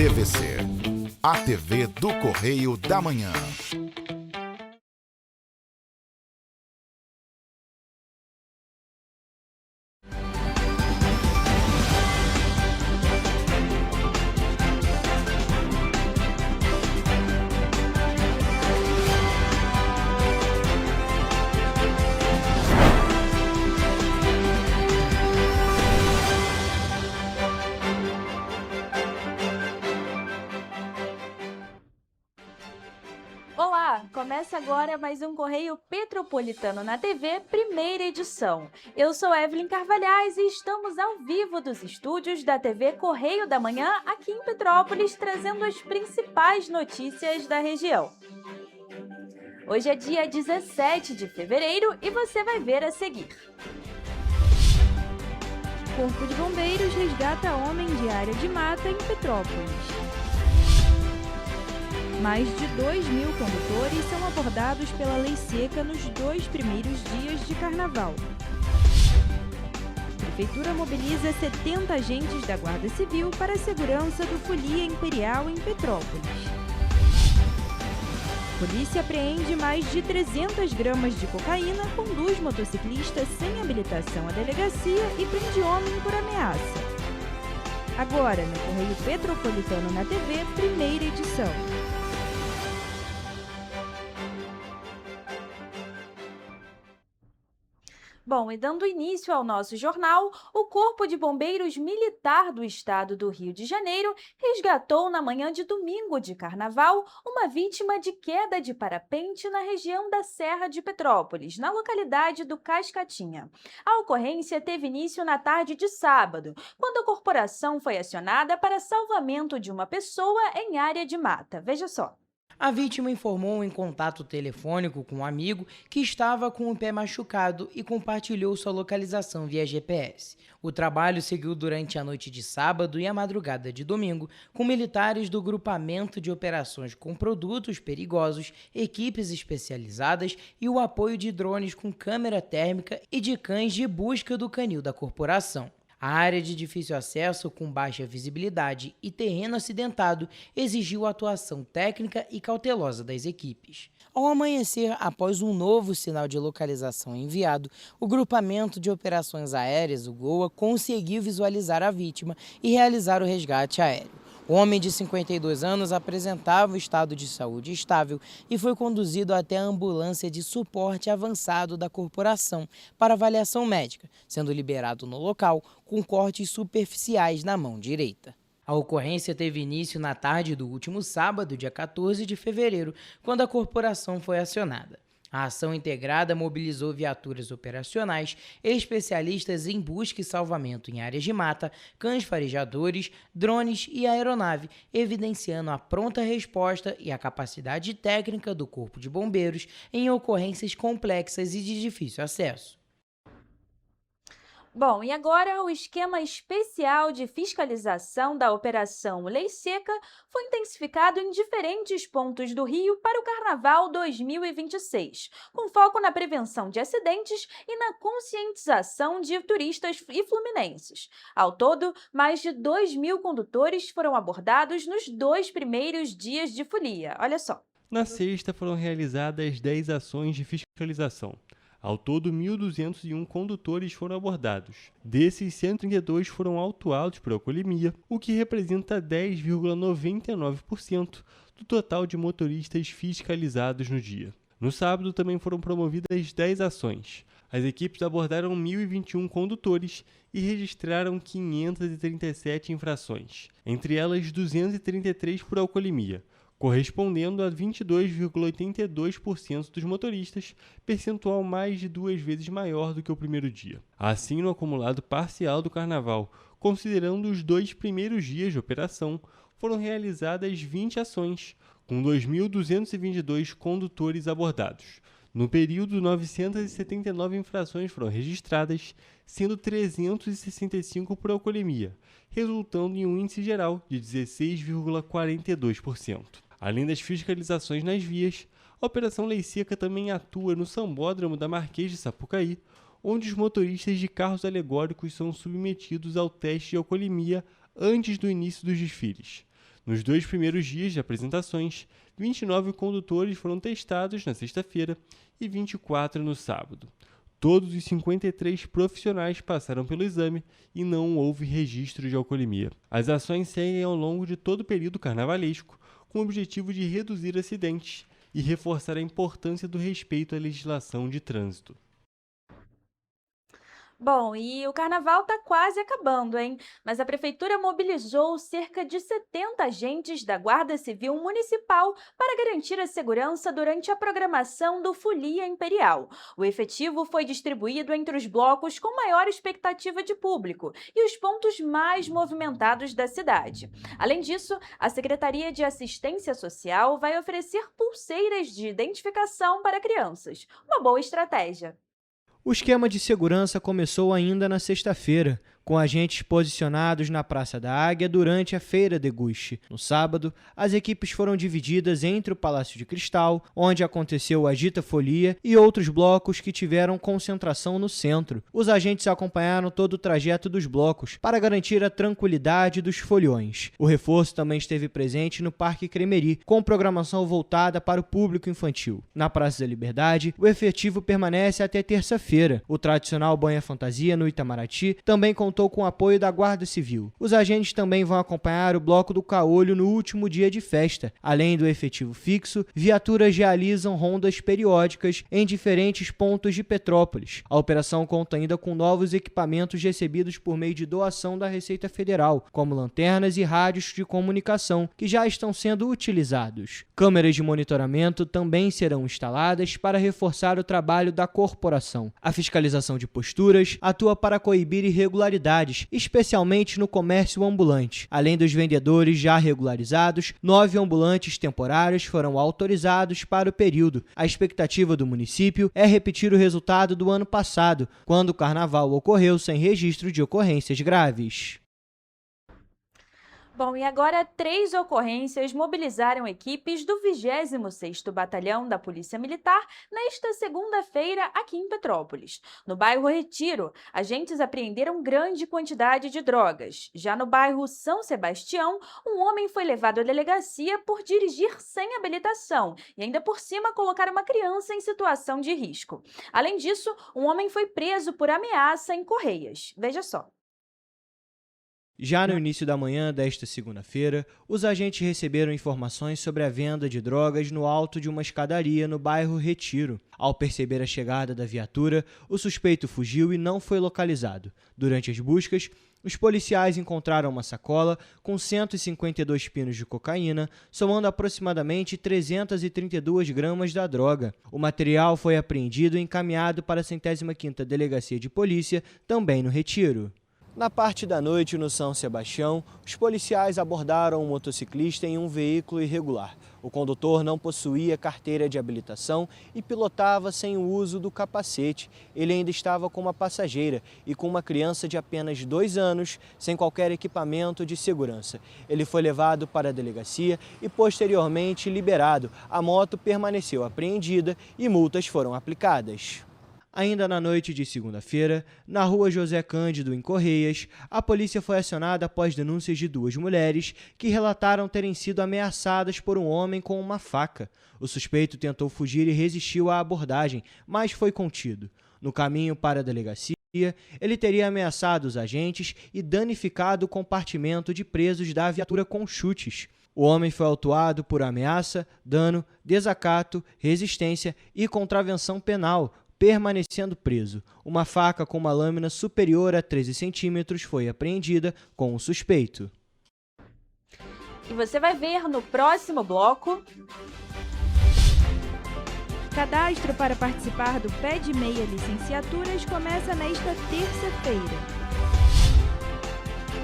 TVC, a TV do Correio da Manhã. Olá, começa agora mais um Correio Petropolitano na TV, primeira edição. Eu sou Evelyn Carvalhais e estamos ao vivo dos estúdios da TV Correio da Manhã, aqui em Petrópolis, trazendo as principais notícias da região. Hoje é dia 17 de fevereiro e você vai ver a seguir. Corpo de Bombeiros resgata homem de área de mata em Petrópolis. Mais de 2.000 condutores são abordados pela lei seca nos 2 primeiros dias de carnaval. Prefeitura mobiliza 70 agentes da Guarda Civil para a segurança do Folia Imperial em Petrópolis. Polícia apreende mais de 300 gramas de cocaína, conduz motociclista sem habilitação à delegacia e prende homem por ameaça. Agora, no Correio Petropolitano na TV, primeira edição. Bom, e dando início ao nosso jornal, o Corpo de Bombeiros Militar do Estado do Rio de Janeiro resgatou na manhã de domingo de carnaval uma vítima de queda de parapente na região da Serra de Petrópolis, na localidade do Cascatinha. A ocorrência teve início na tarde de sábado, quando a corporação foi acionada para salvamento de uma pessoa em área de mata. Veja só. A vítima informou em contato telefônico com um amigo que estava com o pé machucado e compartilhou sua localização via GPS. O trabalho seguiu durante a noite de sábado e a madrugada de domingo, com militares do Grupamento de Operações com Produtos Perigosos, equipes especializadas e o apoio de drones com câmera térmica e de cães de busca do canil da corporação. A área de difícil acesso, com baixa visibilidade e terreno acidentado, exigiu a atuação técnica e cautelosa das equipes. Ao amanhecer, após um novo sinal de localização enviado, o Grupamento de Operações Aéreas, o GOA, conseguiu visualizar a vítima e realizar o resgate aéreo. O homem de 52 anos apresentava um estado de saúde estável e foi conduzido até a ambulância de suporte avançado da corporação para avaliação médica, sendo liberado no local com cortes superficiais na mão direita. A ocorrência teve início na tarde do último sábado, dia 14 de fevereiro, quando a corporação foi acionada. A ação integrada mobilizou viaturas operacionais, especialistas em busca e salvamento em áreas de mata, cães farejadores, drones e aeronave, evidenciando a pronta resposta e a capacidade técnica do Corpo de Bombeiros em ocorrências complexas e de difícil acesso. Bom, e agora o esquema especial de fiscalização da Operação Lei Seca foi intensificado em diferentes pontos do Rio para o Carnaval 2026, com foco na prevenção de acidentes e na conscientização de turistas e fluminenses. Ao todo, mais de 2.000 condutores foram abordados nos 2 primeiros dias de folia. Olha só. Na sexta foram realizadas 10 ações de fiscalização. Ao todo, 1.201 condutores foram abordados. Desses, 132 foram autuados por alcoolemia, o que representa 10,99% do total de motoristas fiscalizados no dia. No sábado, também foram promovidas 10 ações. As equipes abordaram 1.021 condutores e registraram 537 infrações, entre elas 233 por alcoolemia, correspondendo a 22,82% dos motoristas, percentual mais de 2 vezes maior do que o primeiro dia. Assim, no acumulado parcial do Carnaval, considerando os 2 primeiros dias de operação, foram realizadas 20 ações, com 2.222 condutores abordados. No período, 979 infrações foram registradas, sendo 365 por alcoolemia, resultando em um índice geral de 16,42%. Além das fiscalizações nas vias, a Operação Lei Seca também atua no Sambódromo da Marquês de Sapucaí, onde os motoristas de carros alegóricos são submetidos ao teste de alcoolemia antes do início dos desfiles. Nos 2 primeiros dias de apresentações, 29 condutores foram testados na sexta-feira e 24 no sábado. Todos os 53 profissionais passaram pelo exame e não houve registro de alcoolemia. As ações seguem ao longo de todo o período carnavalesco, com o objetivo de reduzir acidentes e reforçar a importância do respeito à legislação de trânsito. Bom, e o carnaval está quase acabando, hein? Mas a prefeitura mobilizou cerca de 70 agentes da Guarda Civil Municipal para garantir a segurança durante a programação do Folia Imperial. O efetivo foi distribuído entre os blocos com maior expectativa de público e os pontos mais movimentados da cidade. Além disso, a Secretaria de Assistência Social vai oferecer pulseiras de identificação para crianças. Uma boa estratégia. O esquema de segurança começou ainda na sexta-feira, com agentes posicionados na Praça da Águia durante a Feira de Guiche. No sábado, as equipes foram divididas entre o Palácio de Cristal, onde aconteceu o Agita Folia, e outros blocos que tiveram concentração no centro. Os agentes acompanharam todo o trajeto dos blocos, para garantir a tranquilidade dos foliões. O reforço também esteve presente no Parque Cremery, com programação voltada para o público infantil. Na Praça da Liberdade, o efetivo permanece até terça-feira. O tradicional banha-fantasia no Itamaraty também contou com o apoio da Guarda Civil. Os agentes também vão acompanhar o Bloco do Caolho no último dia de festa. Além do efetivo fixo, viaturas realizam rondas periódicas em diferentes pontos de Petrópolis. A operação conta ainda com novos equipamentos recebidos por meio de doação da Receita Federal, como lanternas e rádios de comunicação, que já estão sendo utilizados. Câmeras de monitoramento também serão instaladas para reforçar o trabalho da corporação. A fiscalização de posturas atua para coibir irregularidades, especialmente no comércio ambulante. Além dos vendedores já regularizados, 9 ambulantes temporários foram autorizados para o período. A expectativa do município é repetir o resultado do ano passado, quando o carnaval ocorreu sem registro de ocorrências graves. Bom, e agora 3 ocorrências mobilizaram equipes do 26º Batalhão da Polícia Militar nesta segunda-feira aqui em Petrópolis. No bairro Retiro, agentes apreenderam grande quantidade de drogas. Já no bairro São Sebastião, um homem foi levado à delegacia por dirigir sem habilitação e ainda por cima colocar uma criança em situação de risco. Além disso, um homem foi preso por ameaça em Correias. Veja só. Já no início da manhã desta segunda-feira, os agentes receberam informações sobre a venda de drogas no alto de uma escadaria no bairro Retiro. Ao perceber a chegada da viatura, o suspeito fugiu e não foi localizado. Durante as buscas, os policiais encontraram uma sacola com 152 pinos de cocaína, somando aproximadamente 332 gramas da droga. O material foi apreendido e encaminhado para a 105ª Delegacia de Polícia, também no Retiro. Na parte da noite, no São Sebastião, os policiais abordaram um motociclista em um veículo irregular. O condutor não possuía carteira de habilitação e pilotava sem o uso do capacete. Ele ainda estava com uma passageira e com uma criança de apenas 2 anos, sem qualquer equipamento de segurança. Ele foi levado para a delegacia e posteriormente liberado. A moto permaneceu apreendida e multas foram aplicadas. Ainda na noite de segunda-feira, na rua José Cândido, em Correias, a polícia foi acionada após denúncias de 2 mulheres que relataram terem sido ameaçadas por um homem com uma faca. O suspeito tentou fugir e resistiu à abordagem, mas foi contido. No caminho para a delegacia, ele teria ameaçado os agentes e danificado o compartimento de presos da viatura com chutes. O homem foi autuado por ameaça, dano, desacato, resistência e contravenção penal, permanecendo preso. Uma faca com uma lâmina superior a 13 centímetros foi apreendida com o suspeito. E você vai ver no próximo bloco. Cadastro para participar do Pé de Meia Licenciaturas começa nesta terça-feira.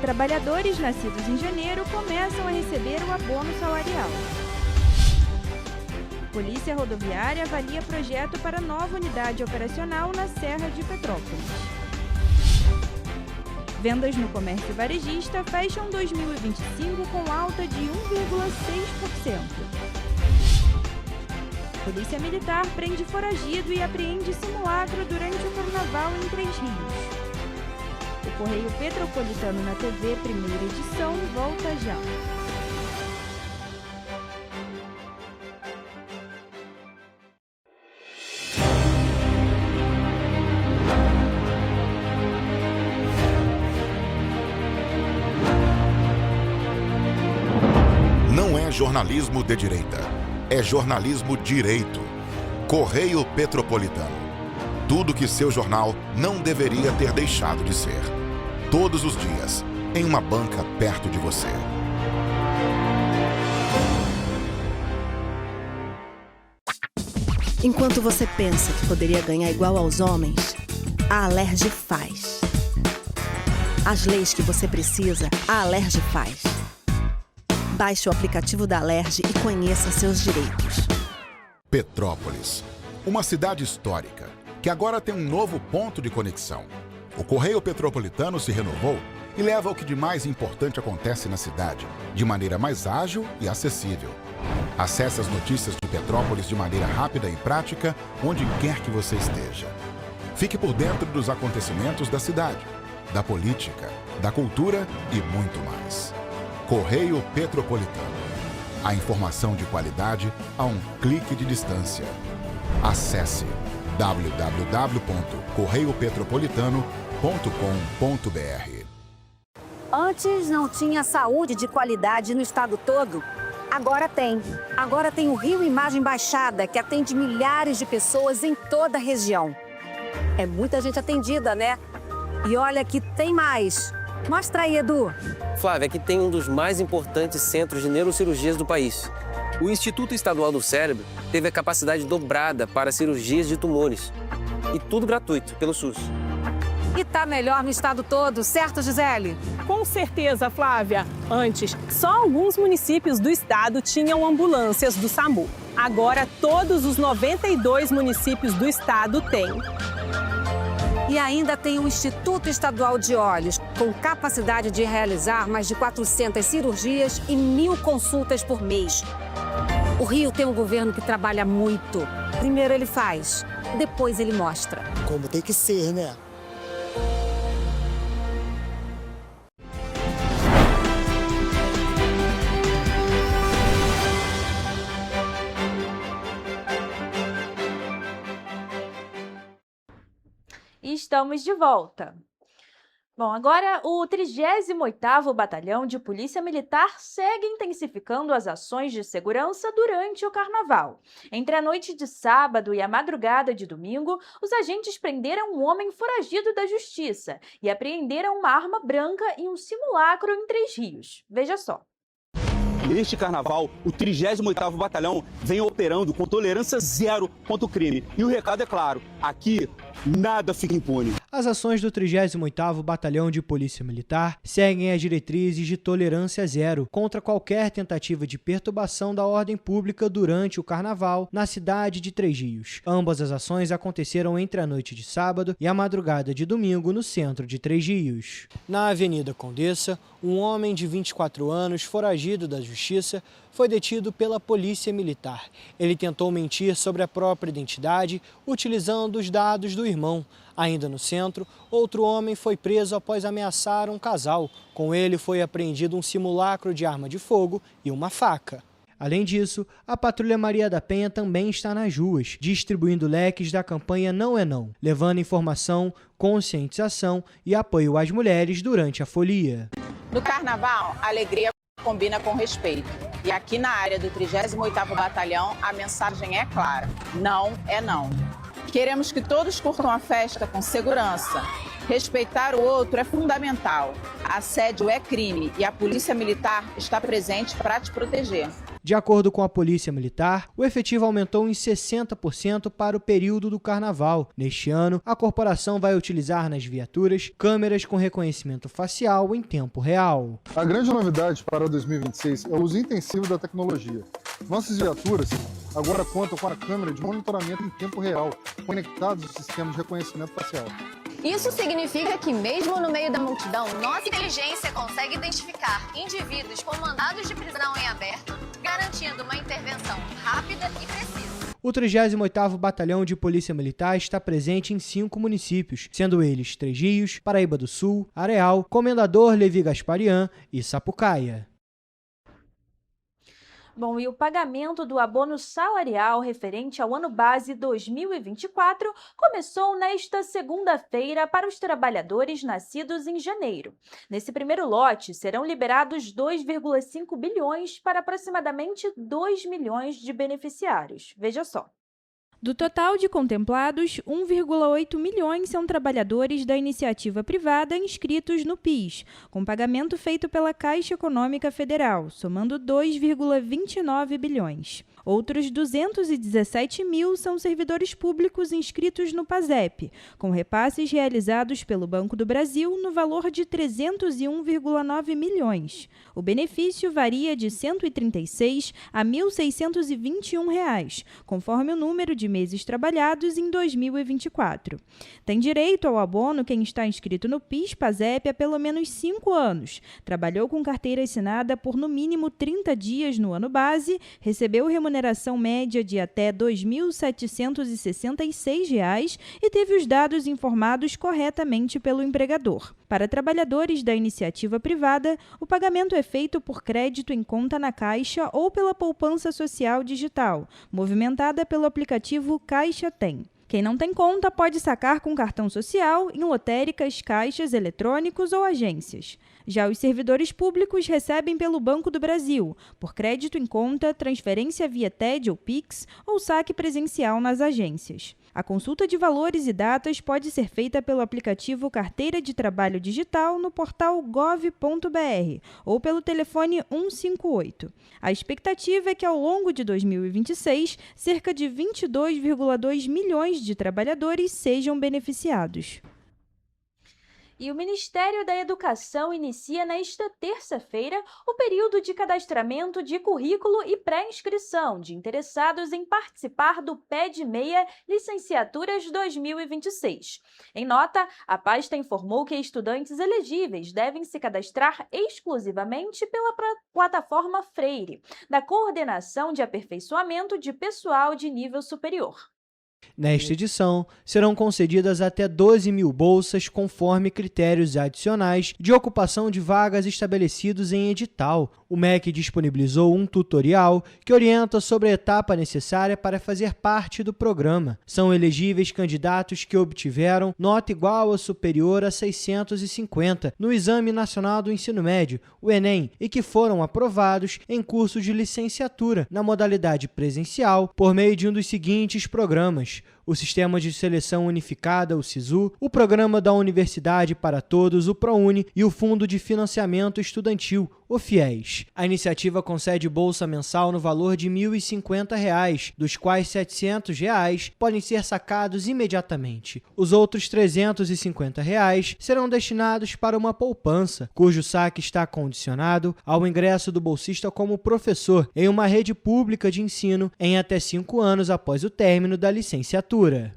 Trabalhadores nascidos em janeiro começam a receber o abono salarial. Polícia Rodoviária avalia projeto para nova unidade operacional na Serra de Petrópolis. Vendas no comércio varejista fecham 2025 com alta de 1,6%. Polícia Militar prende foragido e apreende simulacro durante o carnaval em Três Rios. O Correio Petropolitano na TV, primeira edição, volta já. jornalismo de direita. É jornalismo direito. Correio Petropolitano. Tudo que seu jornal não deveria ter deixado de ser. Todos os dias, em uma banca perto de você. Enquanto você pensa que poderia ganhar igual aos homens, a Alerj faz. As leis que você precisa, a Alerj faz. Baixe o aplicativo da Alerj e conheça seus direitos. Petrópolis, uma cidade histórica, que agora tem um novo ponto de conexão. O Correio Petropolitano se renovou e leva o que de mais importante acontece na cidade, de maneira mais ágil e acessível. Acesse as notícias de Petrópolis de maneira rápida e prática, onde quer que você esteja. Fique por dentro dos acontecimentos da cidade, da política, da cultura e muito mais. Correio Petropolitano. A informação de qualidade a um clique de distância. Acesse www.correiopetropolitano.com.br. Antes não tinha saúde de qualidade no estado todo. Agora tem. Agora tem o Rio Imagem Baixada, que atende milhares de pessoas em toda a região. É muita gente atendida, né? E olha que tem mais. Mostra aí, Edu. Flávia, aqui tem um dos mais importantes centros de neurocirurgias do país. O Instituto Estadual do Cérebro teve a capacidade dobrada para cirurgias de tumores. E tudo gratuito, pelo SUS. E tá melhor no estado todo, certo, Gisele? Com certeza, Flávia. Antes, só alguns municípios do estado tinham ambulâncias do SAMU. Agora, todos os 92 municípios do estado têm. E ainda tem o Instituto Estadual de Olhos, com capacidade de realizar mais de 400 cirurgias e 1.000 consultas por mês. O Rio tem um governo que trabalha muito. Primeiro ele faz, depois ele mostra. Como tem que ser, né? E estamos de volta. Bom, agora o 38º Batalhão de Polícia Militar segue intensificando as ações de segurança durante o Carnaval. Entre a noite de sábado e a madrugada de domingo, os agentes prenderam um homem foragido da justiça e apreenderam uma arma branca e um simulacro em Três Rios. Veja só. Neste carnaval, o 38º Batalhão vem operando com tolerância zero contra o crime. E o recado é claro, aqui nada fica impune. As ações do 38º Batalhão de Polícia Militar seguem as diretrizes de tolerância zero contra qualquer tentativa de perturbação da ordem pública durante o Carnaval na cidade de Três Rios. Ambas as ações aconteceram entre a noite de sábado e a madrugada de domingo no centro de Três Rios. Na Avenida Condessa, um homem de 24 anos, foragido da Justiça, foi detido pela Polícia Militar. Ele tentou mentir sobre a própria identidade, utilizando os dados do irmão. Ainda no centro, outro homem foi preso após ameaçar um casal. Com ele foi apreendido um simulacro de arma de fogo e uma faca. Além disso, a Patrulha Maria da Penha também está nas ruas, distribuindo leques da campanha Não é Não, levando informação, conscientização e apoio às mulheres durante a folia. No Carnaval, a alegria combina com respeito. E aqui na área do 38º Batalhão, a mensagem é clara: não é não. Queremos que todos curtam a festa com segurança. Respeitar o outro é fundamental. Assédio é crime e a Polícia Militar está presente para te proteger. De acordo com a Polícia Militar, o efetivo aumentou em 60% para o período do Carnaval. Neste ano, a corporação vai utilizar nas viaturas câmeras com reconhecimento facial em tempo real. A grande novidade para 2026 é o uso intensivo da tecnologia. Nossas viaturas agora contam com a câmera de monitoramento em tempo real, conectados ao sistema de reconhecimento facial. Isso significa que, mesmo no meio da multidão, nossa inteligência consegue identificar indivíduos com mandados de prisão em aberto, garantindo uma intervenção rápida e precisa. O 38º Batalhão de Polícia Militar está presente em 5 municípios, sendo eles Três Rios, Paraíba do Sul, Areal, Comendador Levi Gasparian e Sapucaia. Bom, e o pagamento do abono salarial referente ao ano base 2024 começou nesta segunda-feira para os trabalhadores nascidos em janeiro. Nesse primeiro lote, serão liberados 2,5 bilhões para aproximadamente 2 milhões de beneficiários. Veja só. Do total de contemplados, 1,8 milhões são trabalhadores da iniciativa privada inscritos no PIS, com pagamento feito pela Caixa Econômica Federal, somando 2,29 bilhões. Outros 217 mil são servidores públicos inscritos no PASEP, com repasses realizados pelo Banco do Brasil no valor de 301,9 milhões. O benefício varia de R$ 136 a R$ 1.621, conforme o número de meses trabalhados em 2024. Tem direito ao abono quem está inscrito no PIS/PASEP há pelo menos 5 anos, trabalhou com carteira assinada por no mínimo 30 dias no ano base, recebeu remuneração média de até R$ 2.766 e teve os dados informados corretamente pelo empregador. Para trabalhadores da iniciativa privada, o pagamento é feito por crédito em conta na Caixa ou pela poupança social digital, movimentada pelo aplicativo Caixa Tem. Quem não tem conta pode sacar com cartão social em lotéricas, caixas, eletrônicos ou agências. Já os servidores públicos recebem pelo Banco do Brasil, por crédito em conta, transferência via TED ou Pix ou saque presencial nas agências. A consulta de valores e datas pode ser feita pelo aplicativo Carteira de Trabalho Digital no portal gov.br ou pelo telefone 158. A expectativa é que, ao longo de 2026, cerca de 22,2 milhões de trabalhadores sejam beneficiados. E o Ministério da Educação inicia nesta terça-feira o período de cadastramento de currículo e pré-inscrição de interessados em participar do PED-MEIA Licenciaturas 2026. Em nota, a pasta informou que estudantes elegíveis devem se cadastrar exclusivamente pela plataforma Freire, da Coordenação de Aperfeiçoamento de Pessoal de Nível Superior. Nesta edição, serão concedidas até 12 mil bolsas conforme critérios adicionais de ocupação de vagas estabelecidos em edital. O MEC disponibilizou um tutorial que orienta sobre a etapa necessária para fazer parte do programa. São elegíveis candidatos que obtiveram nota igual ou superior a 650 no Exame Nacional do Ensino Médio, o Enem, e que foram aprovados em curso de licenciatura na modalidade presencial por meio de um dos seguintes programas: o Sistema de Seleção Unificada, o SISU, o Programa da Universidade para Todos, o ProUni, e o Fundo de Financiamento Estudantil, o FIES. A iniciativa concede bolsa mensal no valor de R$ 1.050, dos quais R$ 700 podem ser sacados imediatamente. Os outros R$ 350 serão destinados para uma poupança, cujo saque está condicionado ao ingresso do bolsista como professor em uma rede pública de ensino em até 5 anos após o término da licenciatura.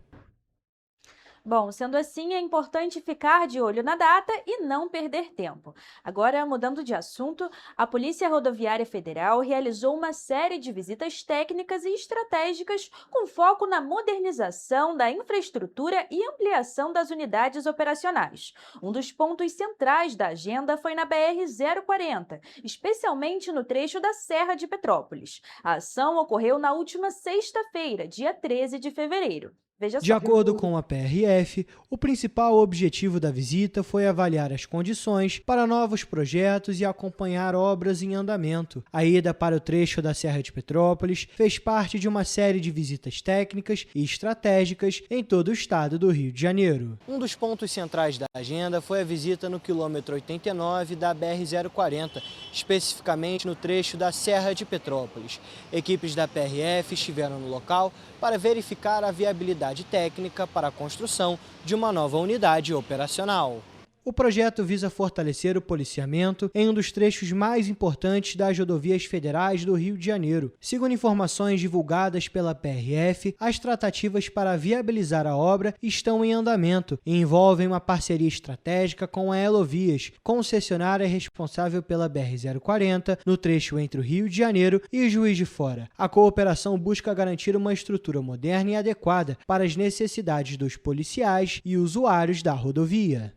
Bom, sendo assim, é importante ficar de olho na data e não perder tempo. Agora, mudando de assunto, a Polícia Rodoviária Federal realizou uma série de visitas técnicas e estratégicas com foco na modernização da infraestrutura e ampliação das unidades operacionais. Um dos pontos centrais da agenda foi na BR-040, especialmente no trecho da Serra de Petrópolis. A ação ocorreu na última sexta-feira, dia 13 de fevereiro. De acordo com a PRF, o principal objetivo da visita foi avaliar as condições para novos projetos e acompanhar obras em andamento. A ida para o trecho da Serra de Petrópolis fez parte de uma série de visitas técnicas e estratégicas em todo o estado do Rio de Janeiro. Um dos pontos centrais da agenda foi a visita no quilômetro 89 da BR-040, especificamente no trecho da Serra de Petrópolis. Equipes da PRF estiveram no local para verificar a viabilidade técnica para a construção de uma nova unidade operacional. O projeto visa fortalecer o policiamento em um dos trechos mais importantes das rodovias federais do Rio de Janeiro. Segundo informações divulgadas pela PRF, as tratativas para viabilizar a obra estão em andamento e envolvem uma parceria estratégica com a Elovias, concessionária responsável pela BR-040, no trecho entre o Rio de Janeiro e Juiz de Fora. A cooperação busca garantir uma estrutura moderna e adequada para as necessidades dos policiais e usuários da rodovia.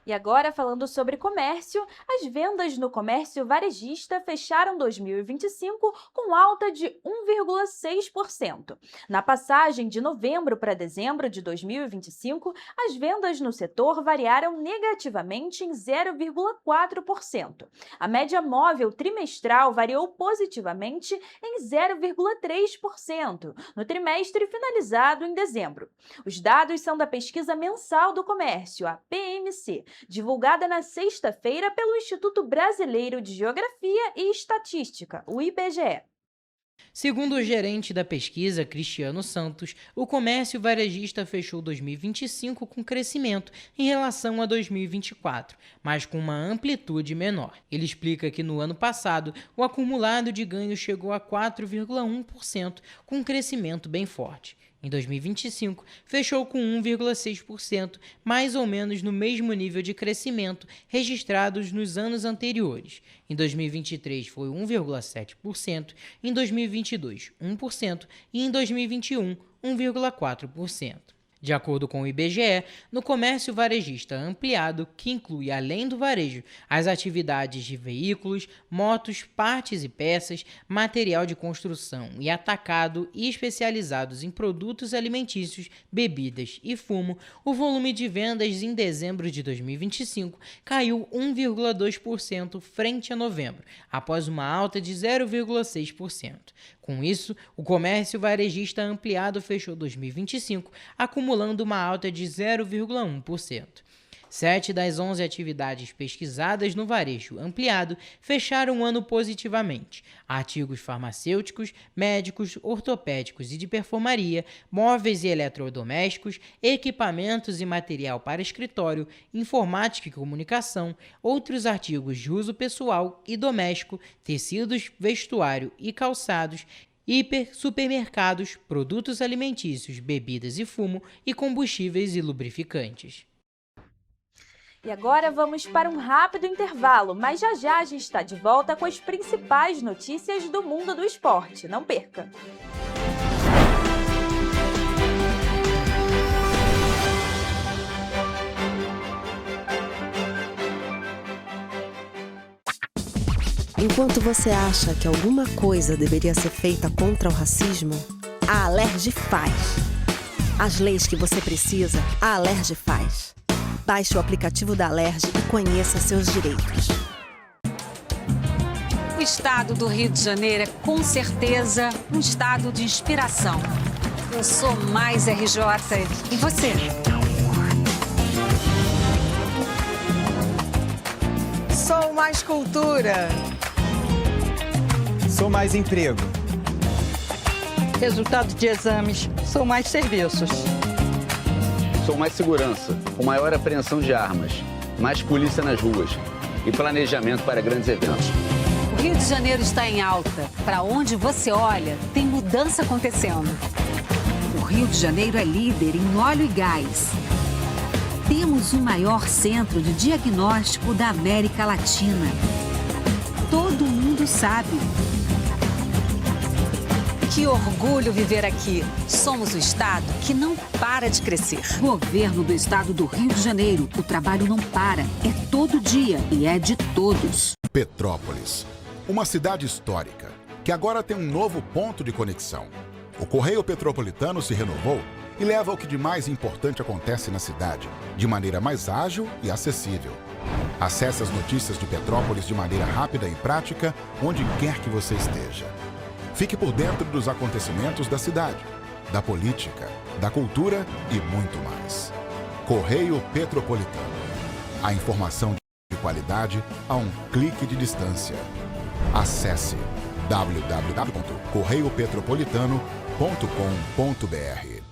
E agora, falando sobre comércio, as vendas no comércio varejista fecharam 2025 com alta de 1,6%. Na passagem de novembro para dezembro de 2025, as vendas no setor variaram negativamente em 0,4%. A média móvel trimestral variou positivamente em 0,3% no trimestre finalizado em dezembro. Os dados são da pesquisa mensal do comércio, a PMC, divulgada na sexta-feira pelo Instituto Brasileiro de Geografia e Estatística, o IBGE. Segundo o gerente da pesquisa, Cristiano Santos, o comércio varejista fechou 2025 com crescimento em relação a 2024, mas com uma amplitude menor. Ele explica que no ano passado, o acumulado de ganho chegou a 4,1%, com um crescimento bem forte. Em 2025, fechou com 1,6%, mais ou menos no mesmo nível de crescimento registrados nos anos anteriores. Em 2023 foi 1,7%, em 2022 1% e em 2021 1,4%. De acordo com o IBGE, no comércio varejista ampliado, que inclui, além do varejo, as atividades de veículos, motos, partes e peças, material de construção e atacado e especializados em produtos alimentícios, bebidas e fumo, o volume de vendas em dezembro de 2025 caiu 1,2% frente a novembro, após uma alta de 0,6%. Com isso, o comércio varejista ampliado fechou 2025 acumulando uma alta de 0,1%. 7 das 11 atividades pesquisadas no varejo ampliado fecharam o ano positivamente. Artigos farmacêuticos, médicos, ortopédicos e de perfumaria, móveis e eletrodomésticos, equipamentos e material para escritório, informática e comunicação, outros artigos de uso pessoal e doméstico, tecidos, vestuário e calçados, supermercados, produtos alimentícios, bebidas e fumo e combustíveis e lubrificantes. E agora vamos para um rápido intervalo, mas já já a gente está de volta com as principais notícias do mundo do esporte. Não perca! Enquanto você acha que alguma coisa deveria ser feita contra o racismo, a Alerj faz. As leis que você precisa, a Alerj faz. Baixe o aplicativo da Alerj e conheça seus direitos. O estado do Rio de Janeiro é, com certeza, um estado de inspiração. Eu sou mais RJ. E você? Sou mais cultura. Sou mais emprego. Resultado de exames. Sou mais serviços. Sou mais segurança, com maior apreensão de armas, mais polícia nas ruas e planejamento para grandes eventos. O Rio de Janeiro está em alta. Para onde você olha, tem mudança acontecendo. O Rio de Janeiro é líder em óleo e gás. Temos o maior centro de diagnóstico da América Latina. Todo mundo sabe. Que orgulho viver aqui. Somos o estado que não para de crescer. Governo do estado do Rio de Janeiro. O trabalho não para. É todo dia e é de todos. Petrópolis, uma cidade histórica que agora tem um novo ponto de conexão. O Correio Petropolitano se renovou e leva o que de mais importante acontece na cidade, de maneira mais ágil e acessível. Acesse as notícias de Petrópolis de maneira rápida e prática, onde quer que você esteja. Fique por dentro dos acontecimentos da cidade, da política, da cultura e muito mais. Correio Petropolitano. A informação de qualidade a um clique de distância. Acesse www.correiopetropolitano.com.br.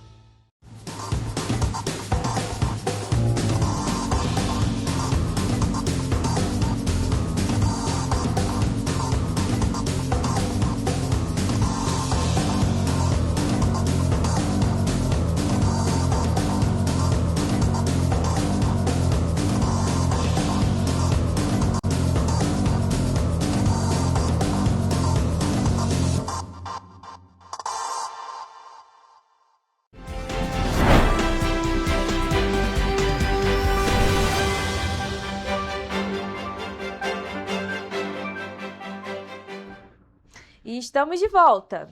Estamos de volta.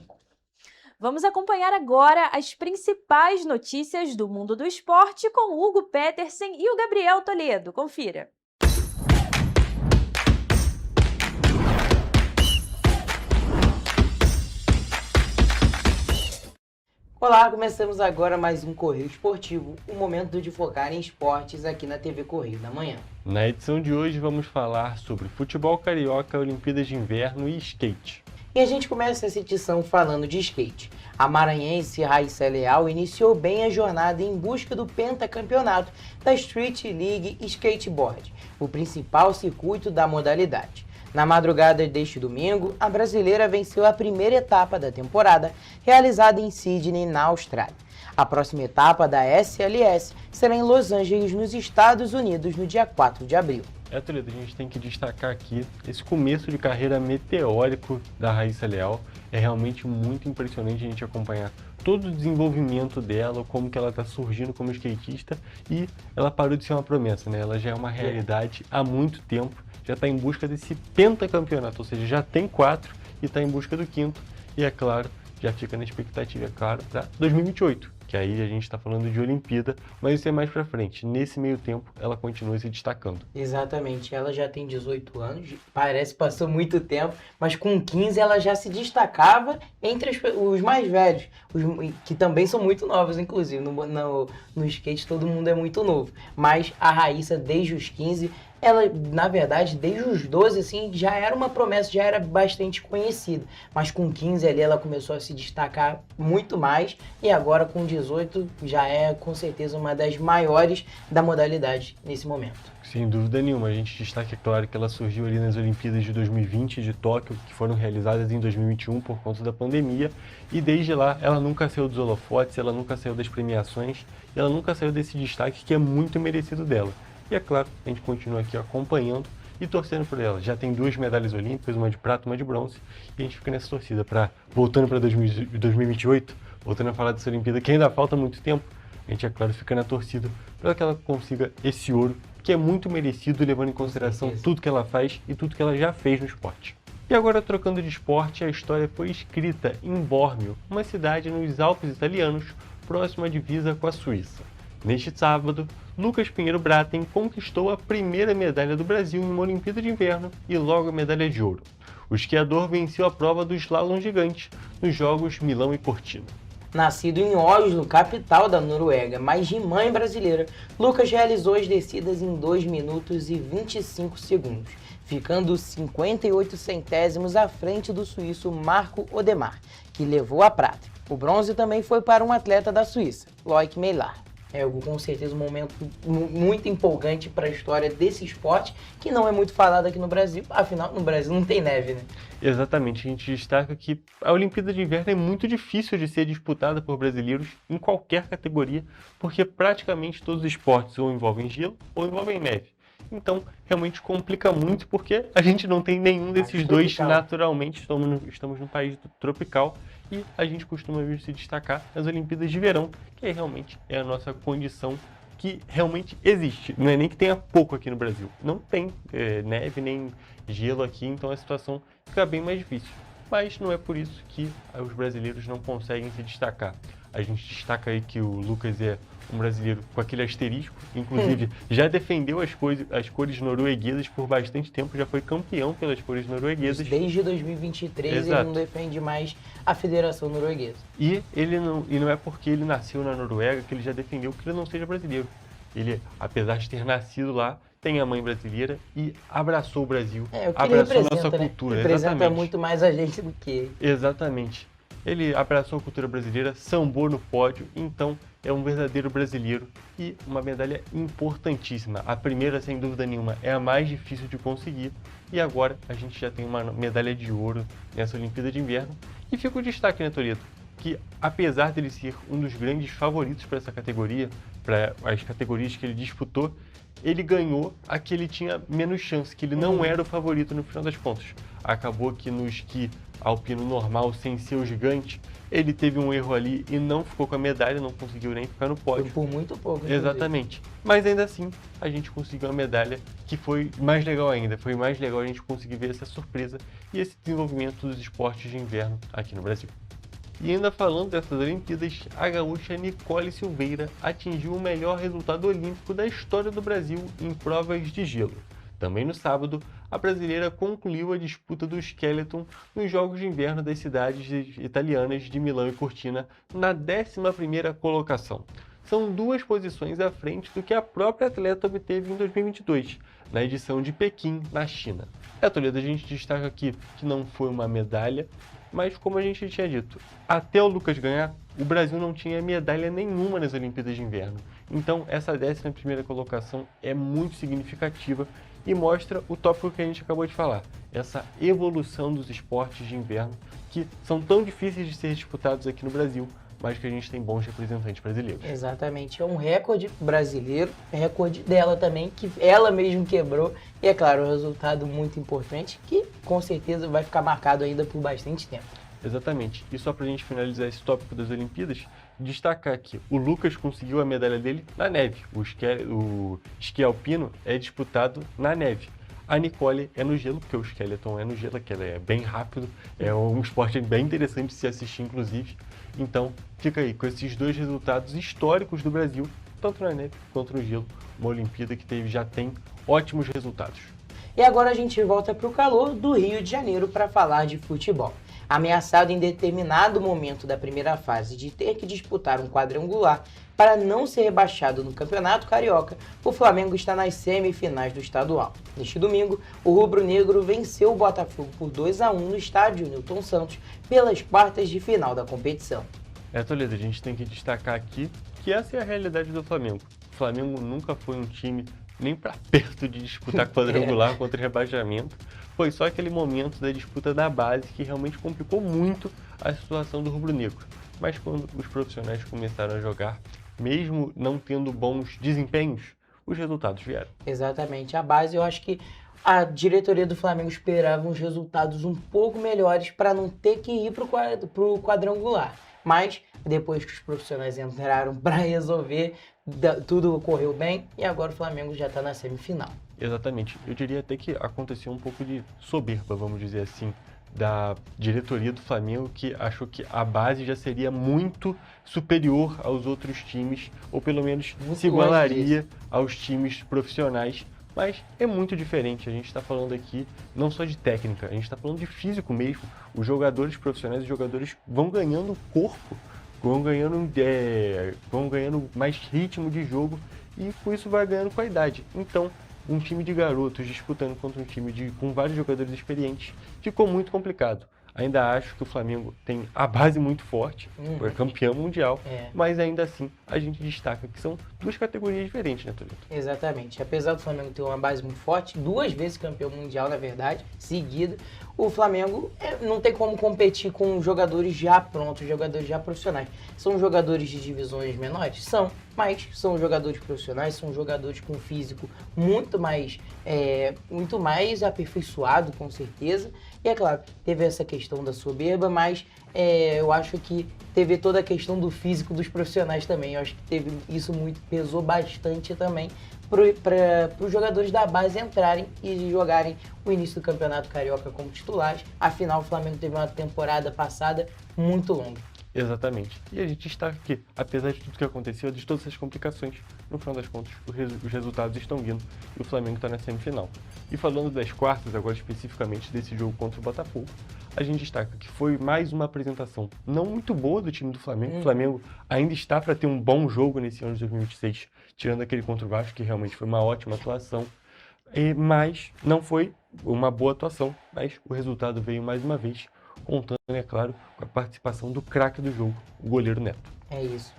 Vamos acompanhar agora as principais notícias do mundo do esporte com o Hugo Petersen e o Gabriel Toledo. Confira. Olá, começamos agora mais um Correio Esportivo, o momento de focar em esportes aqui na TV Correio da Manhã. Na edição de hoje vamos falar sobre futebol carioca, Olimpíadas de Inverno e skate. E a gente começa essa edição falando de skate. A maranhense Raíssa Leal iniciou bem a jornada em busca do pentacampeonato da Street League Skateboard, o principal circuito da modalidade. Na madrugada deste domingo, a brasileira venceu a primeira etapa da temporada, realizada em Sydney, na Austrália. A próxima etapa da SLS será em Los Angeles, nos Estados Unidos, no dia 4 de abril. Toledo, a gente tem que destacar aqui esse começo de carreira meteórico da Raíssa Leal. É realmente muito impressionante a gente acompanhar todo o desenvolvimento dela, como que ela está surgindo como skatista, e ela parou de ser uma promessa, né? Ela já é uma realidade há muito tempo, já está em busca desse pentacampeonato, ou seja, já tem 4 e está em busca do 5º, e é claro, já fica na expectativa, é claro, para 2028, que aí a gente está falando de Olimpíada, mas isso é mais para frente. Nesse meio tempo, ela continua se destacando. Exatamente, ela já tem 18 anos, parece que passou muito tempo, mas com 15 ela já se destacava entre os mais velhos, que também são muito novos, inclusive. No skate todo mundo é muito novo, mas a Raíssa, desde os 15, ela, na verdade, desde os 12, assim, já era uma promessa, já era bastante conhecida. Mas com 15 ali ela começou a se destacar muito mais e agora com 18 já é com certeza uma das maiores da modalidade nesse momento. Sem dúvida nenhuma, a gente destaca, é claro, que ela surgiu ali nas Olimpíadas de 2020 de Tóquio, que foram realizadas em 2021 por conta da pandemia, e desde lá ela nunca saiu dos holofotes, ela nunca saiu das premiações, e ela nunca saiu desse destaque que é muito merecido dela. E é claro, a gente continua aqui acompanhando e torcendo por ela. Já tem 2 medalhas olímpicas, uma de prata e uma de bronze, e a gente fica nessa torcida para, voltando para 2028, voltando a falar dessa Olimpíada, que ainda falta muito tempo, a gente, é claro, fica na torcida para que ela consiga esse ouro, que é muito merecido, levando em consideração tudo que ela faz e tudo que ela já fez no esporte. E agora, trocando de esporte, a história foi escrita em Bormio, uma cidade nos Alpes italianos, próxima à divisa com a Suíça. Neste sábado, Lucas Pinheiro Braten conquistou a primeira medalha do Brasil em uma Olimpíada de Inverno e logo a medalha de ouro. O esquiador venceu a prova do slalom gigante nos Jogos Milão e Cortina. Nascido em Oslo, capital da Noruega, mas de mãe brasileira, Lucas realizou as descidas em 2 minutos e 25 segundos, ficando 58 centésimos à frente do suíço Marco Odemar, que levou a prata. O bronze também foi para um atleta da Suíça, Loic Meylar. É com certeza um momento muito empolgante para a história desse esporte, que não é muito falado aqui no Brasil, afinal no Brasil não tem neve, né? Exatamente, a gente destaca que a Olimpíada de Inverno é muito difícil de ser disputada por brasileiros em qualquer categoria, porque praticamente todos os esportes ou envolvem gelo ou envolvem neve. Então, realmente complica muito, porque a gente não tem nenhum desses dois naturalmente. Estamos num país tropical e a gente costuma vir se destacar nas Olimpíadas de Verão, que realmente é a nossa condição que realmente existe. Não é nem que tenha pouco aqui no Brasil. Não tem neve nem gelo aqui, então a situação fica bem mais difícil. Mas não é por isso que os brasileiros não conseguem se destacar. A gente destaca aí que o Lucas é um brasileiro com aquele asterisco, inclusive já defendeu as cores norueguesas por bastante tempo, já foi campeão pelas cores norueguesas. Desde 2023 Exato. Ele não defende mais a Federação Norueguesa. E não é porque ele nasceu na Noruega que ele já defendeu que ele não seja brasileiro. Ele, apesar de ter nascido lá, tem a mãe brasileira e abraçou o Brasil, abraçou a nossa cultura. Representa Exatamente. muito mais a gente do que ele. Exatamente. Ele abraçou a cultura brasileira, sambou no pódio, então é um verdadeiro brasileiro e uma medalha importantíssima. A primeira, sem dúvida nenhuma, é a mais difícil de conseguir e agora a gente já tem uma medalha de ouro nessa Olimpíada de Inverno. E fica o destaque, né, Toledo, que apesar dele ser um dos grandes favoritos para essa categoria, para as categorias que ele disputou, ele ganhou a que ele tinha menos chance, que ele não era o favorito no final das contas. Acabou que no esqui alpino normal, sem ser o gigante, ele teve um erro ali e não ficou com a medalha, não conseguiu nem ficar no pódio. Por muito pouco. Inclusive. Exatamente. Mas ainda assim, a gente conseguiu a medalha, que foi mais legal ainda. Foi mais legal a gente conseguir ver essa surpresa e esse desenvolvimento dos esportes de inverno aqui no Brasil. E ainda falando dessas Olimpíadas, a gaúcha Nicole Silveira atingiu o melhor resultado olímpico da história do Brasil em provas de gelo. Também no sábado, a brasileira concluiu a disputa do skeleton nos Jogos de Inverno das cidades italianas de Milão e Cortina na 11ª colocação. São 2 posições à frente do que a própria atleta obteve em 2022, na edição de Pequim, na China. Toledo, a gente destaca aqui que não foi uma medalha, mas como a gente tinha dito, até o Lucas ganhar, o Brasil não tinha medalha nenhuma nas Olimpíadas de Inverno. Então essa 11ª colocação é muito significativa e mostra o tópico que a gente acabou de falar, essa evolução dos esportes de inverno que são tão difíceis de ser disputados aqui no Brasil, mas que a gente tem bons representantes brasileiros. Exatamente, é um recorde brasileiro, recorde dela também, que ela mesmo quebrou, e é claro, um resultado muito importante, que com certeza vai ficar marcado ainda por bastante tempo. Exatamente, e só pra gente finalizar esse tópico das Olimpíadas, destacar que o Lucas conseguiu a medalha dele na neve, o esqui alpino é disputado na neve. A Nicole é no gelo, porque o skeleton é no gelo, que ela é bem rápido, é um esporte bem interessante de se assistir, inclusive. Então, fica aí com esses 2 resultados históricos do Brasil, tanto na neve quanto no gelo, uma Olimpíada que já tem ótimos resultados. E agora a gente volta para o calor do Rio de Janeiro para falar de futebol. Ameaçado em determinado momento da primeira fase de ter que disputar um quadrangular para não ser rebaixado no Campeonato Carioca, o Flamengo está nas semifinais do estadual. Neste domingo, o rubro-negro venceu o Botafogo por 2-1 no estádio Newton Santos pelas quartas de final da competição. Toledo, a gente tem que destacar aqui que essa é a realidade do Flamengo. O Flamengo nunca foi um time nem para perto de disputar quadrangular contra o rebaixamento. Foi só aquele momento da disputa da base que realmente complicou muito a situação do rubro-negro. Mas quando os profissionais começaram a jogar, mesmo não tendo bons desempenhos, os resultados vieram. Exatamente. A base, eu acho que a diretoria do Flamengo esperava uns resultados um pouco melhores para não ter que ir para o quadrangular. Mas depois que os profissionais entraram para resolver, tudo ocorreu bem e agora o Flamengo já está na semifinal. Exatamente. Eu diria até que aconteceu um pouco de soberba, vamos dizer assim, da diretoria do Flamengo, que achou que a base já seria muito superior aos outros times, ou pelo menos se igualaria aos times profissionais. Mas é muito diferente, a gente está falando aqui não só de técnica, a gente está falando de físico mesmo. Os jogadores profissionais, os jogadores vão ganhando corpo, vão ganhando mais ritmo de jogo e com isso vai ganhando qualidade. Então, um time de garotos disputando contra um time com vários jogadores experientes ficou muito complicado. Ainda acho que o Flamengo tem a base muito forte, é campeão mundial, mas ainda assim a gente destaca que são 2 categorias diferentes, né, Toledo? Exatamente. Apesar do Flamengo ter uma base muito forte, 2 vezes campeão mundial, na verdade, seguida, o Flamengo não tem como competir com jogadores já prontos, jogadores já profissionais. São jogadores de divisões menores? São, mas são jogadores profissionais, são jogadores com físico muito mais aperfeiçoado, com certeza. E é claro, teve essa questão da soberba, mas eu acho que teve toda a questão do físico dos profissionais também. Eu acho que pesou bastante também para os jogadores da base entrarem e jogarem o início do Campeonato Carioca como titulares. Afinal, o Flamengo teve uma temporada passada muito longa. Exatamente. E a gente está aqui, apesar de tudo que aconteceu, de todas essas complicações, no final das contas, os resultados estão vindo e o Flamengo está na semifinal. E falando das quartas, agora especificamente desse jogo contra o Botafogo, a gente destaca que foi mais uma apresentação não muito boa do time do Flamengo. O Flamengo ainda está para ter um bom jogo nesse ano de 2026, tirando aquele contra o Vasco, que realmente foi uma ótima atuação. Mas não foi uma boa atuação, mas o resultado veio mais uma vez, contando, é claro, com a participação do craque do jogo, o goleiro Neto. É isso.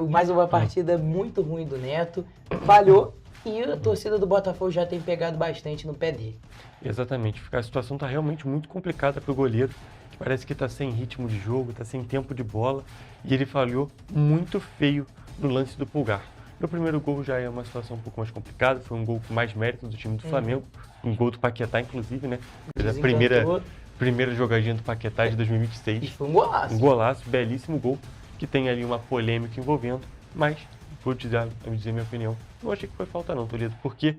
Mais uma partida muito ruim do Neto, falhou e a torcida do Botafogo já tem pegado bastante no pé dele. Exatamente, a situação está realmente muito complicada para o goleiro, que parece que está sem ritmo de jogo, está sem tempo de bola, e ele falhou muito feio no lance do Pulgar. No primeiro gol já é uma situação um pouco mais complicada, foi um gol com mais mérito do time do Flamengo, um gol do Paquetá, inclusive, né? Fez a primeira jogadinha do Paquetá de 2026. E foi um golaço. Um golaço, belíssimo gol, que tem ali uma polêmica envolvendo, mas, vou dizer minha opinião, não achei que foi falta não, Toledo, porque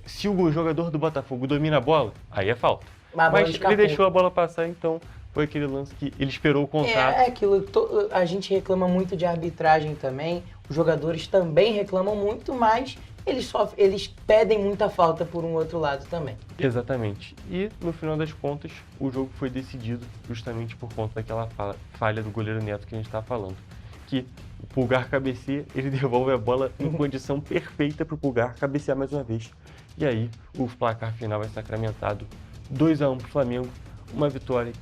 se o jogador do Botafogo domina a bola, aí é falta. Mas ele deixou a bola passar, então foi aquele lance que ele esperou o contato. É aquilo, a gente reclama muito de arbitragem também, os jogadores também reclamam muito, mas eles pedem muita falta por um outro lado também. Exatamente. E, no final das contas, o jogo foi decidido justamente por conta daquela falha do goleiro Neto que a gente estava falando. Que o Pulgar cabeceia, ele devolve a bola em condição perfeita para o Pulgar cabecear mais uma vez. E aí, o placar final é sacramentado 2-1 para o Flamengo. Uma vitória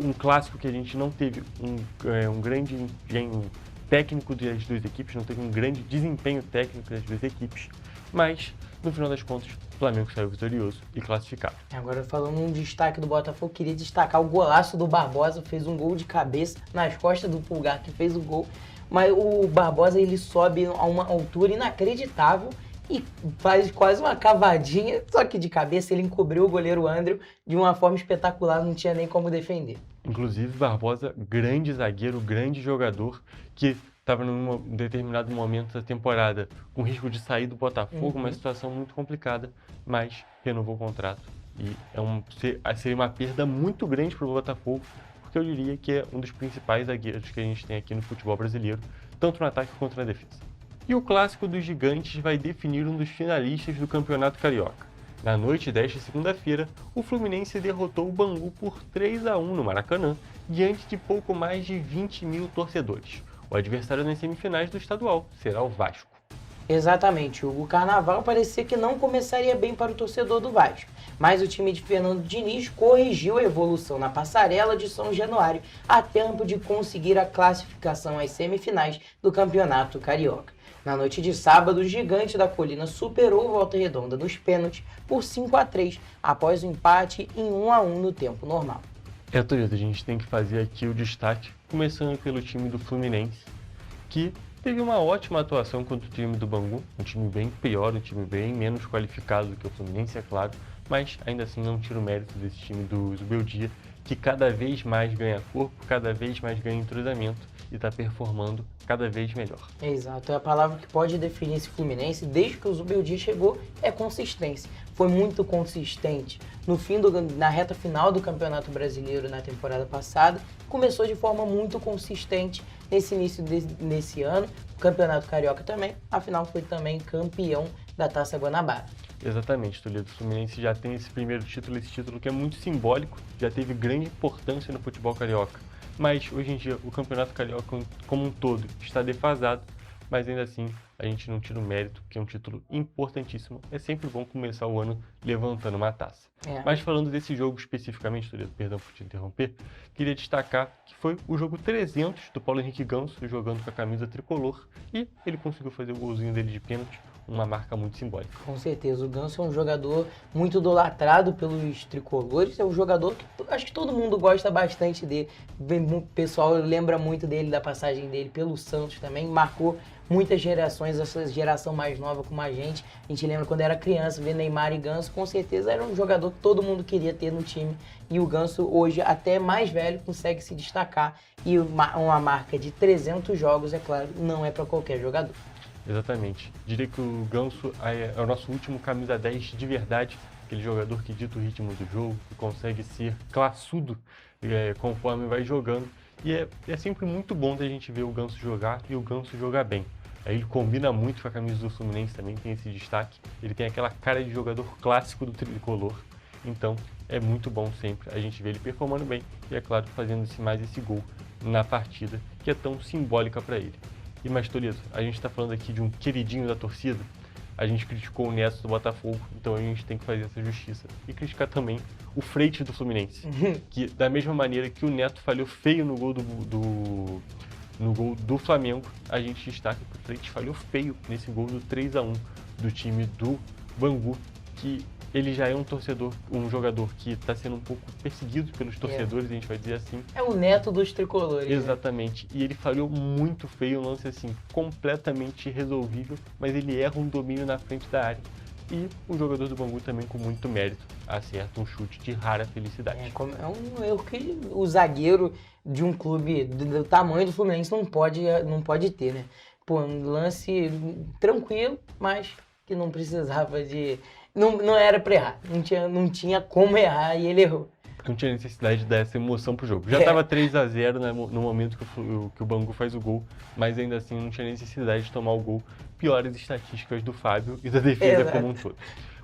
um clássico que a gente não teve um grande engenho técnico das duas equipes, não teve um grande desempenho técnico das duas equipes, mas, no final das contas, o Flamengo saiu vitorioso e classificado. Agora, falando um destaque do Botafogo, queria destacar o golaço do Barbosa, fez um gol de cabeça nas costas do Pulgar, que fez o gol, mas o Barbosa ele sobe a uma altura inacreditável e faz quase uma cavadinha, só que de cabeça ele encobriu o goleiro André de uma forma espetacular, não tinha nem como defender. Inclusive, Barbosa, grande zagueiro, grande jogador, que estava num determinado momento da temporada com risco de sair do Botafogo, uma situação muito complicada, mas renovou o contrato. E seria uma perda muito grande para o Botafogo, porque eu diria que é um dos principais zagueiros que a gente tem aqui no futebol brasileiro, tanto no ataque quanto na defesa. E o Clássico dos Gigantes vai definir um dos finalistas do Campeonato Carioca. Na noite desta segunda-feira, o Fluminense derrotou o Bangu por 3-1 no Maracanã, diante de pouco mais de 20 mil torcedores. O adversário nas semifinais do estadual será o Vasco. Exatamente, o Carnaval parecia que não começaria bem para o torcedor do Vasco, mas o time de Fernando Diniz corrigiu a evolução na passarela de São Januário a tempo de conseguir a classificação às semifinais do Campeonato Carioca. Na noite de sábado, o Gigante da Colina superou o Volta Redonda nos pênaltis por 5-3, após o empate em 1-1 no tempo normal. Toledo, a gente tem que fazer aqui o destaque, começando pelo time do Fluminense, que teve uma ótima atuação contra o time do Bangu, um time bem pior, um time bem menos qualificado do que o Fluminense, é claro, mas ainda assim não tira o mérito desse time do Zubeldia, que cada vez mais ganha corpo, cada vez mais ganha entrosamento e está performando cada vez melhor. Exato, é a palavra que pode definir esse Fluminense desde que o Zubeldia chegou, é consistência. Foi muito consistente. Na reta final do Campeonato Brasileiro na temporada passada, começou de forma muito consistente nesse início desse ano. O Campeonato Carioca também, afinal foi também campeão da Taça Guanabara. Exatamente, Toledo. O Fluminense já tem esse primeiro título, esse título que é muito simbólico, já teve grande importância no futebol carioca. Mas hoje em dia o Campeonato Carioca como um todo está defasado, mas ainda assim a gente não tira o mérito, que é um título importantíssimo. É sempre bom começar o ano levantando uma taça. Mas falando desse jogo especificamente, Toledo, perdão por te interromper, queria destacar que foi o jogo 300 do Paulo Henrique Ganso jogando com a camisa tricolor e ele conseguiu fazer o golzinho dele de pênalti, uma marca muito simbólica. Com certeza, o Ganso é um jogador muito idolatrado pelos tricolores, é um jogador que acho que todo mundo gosta bastante dele. O pessoal lembra muito dele, da passagem dele pelo Santos também, marcou muitas gerações, essa geração mais nova como a gente lembra quando era criança, ver Neymar e Ganso, com certeza era um jogador que todo mundo queria ter no time, e o Ganso hoje, até mais velho, consegue se destacar, e uma marca de 300 jogos, é claro, não é para qualquer jogador. Exatamente. Diria que o Ganso é o nosso último camisa 10 de verdade, aquele jogador que dita o ritmo do jogo, que consegue ser classudo conforme vai jogando. E é sempre muito bom da gente ver o Ganso jogar e o Ganso jogar bem. Ele combina muito com a camisa do Fluminense, também tem esse destaque. Ele tem aquela cara de jogador clássico do tricolor. Então é muito bom sempre a gente ver ele performando bem e, é claro, fazendo mais esse gol na partida, que é tão simbólica para ele. E mais, Toledo, a gente está falando aqui de um queridinho da torcida. A gente criticou o Neto do Botafogo, então a gente tem que fazer essa justiça. E criticar também o Freitas do Fluminense, que da mesma maneira que o Neto falhou feio no gol do Flamengo, a gente destaca que o Freitas falhou feio nesse gol do 3-1 do time do Bangu, que ele já é um jogador que está sendo um pouco perseguido pelos torcedores, a gente vai dizer assim. É o neto dos tricolores. Exatamente. E ele falhou muito feio, um lance assim, completamente irresolvível, mas ele erra um domínio na frente da área. E o jogador do Bangu também, com muito mérito, acerta um chute de rara felicidade. É um erro que o zagueiro de um clube do tamanho do Fluminense não pode ter, né? Pô, um lance tranquilo, mas que não precisava de... Não era pra errar, não tinha como errar e ele errou. Não tinha necessidade de dar essa emoção pro jogo. Já estava 3-0 no momento que o Bangu faz o gol, mas ainda assim não tinha necessidade de tomar o gol. Piores estatísticas do Fábio e da defesa como um todo.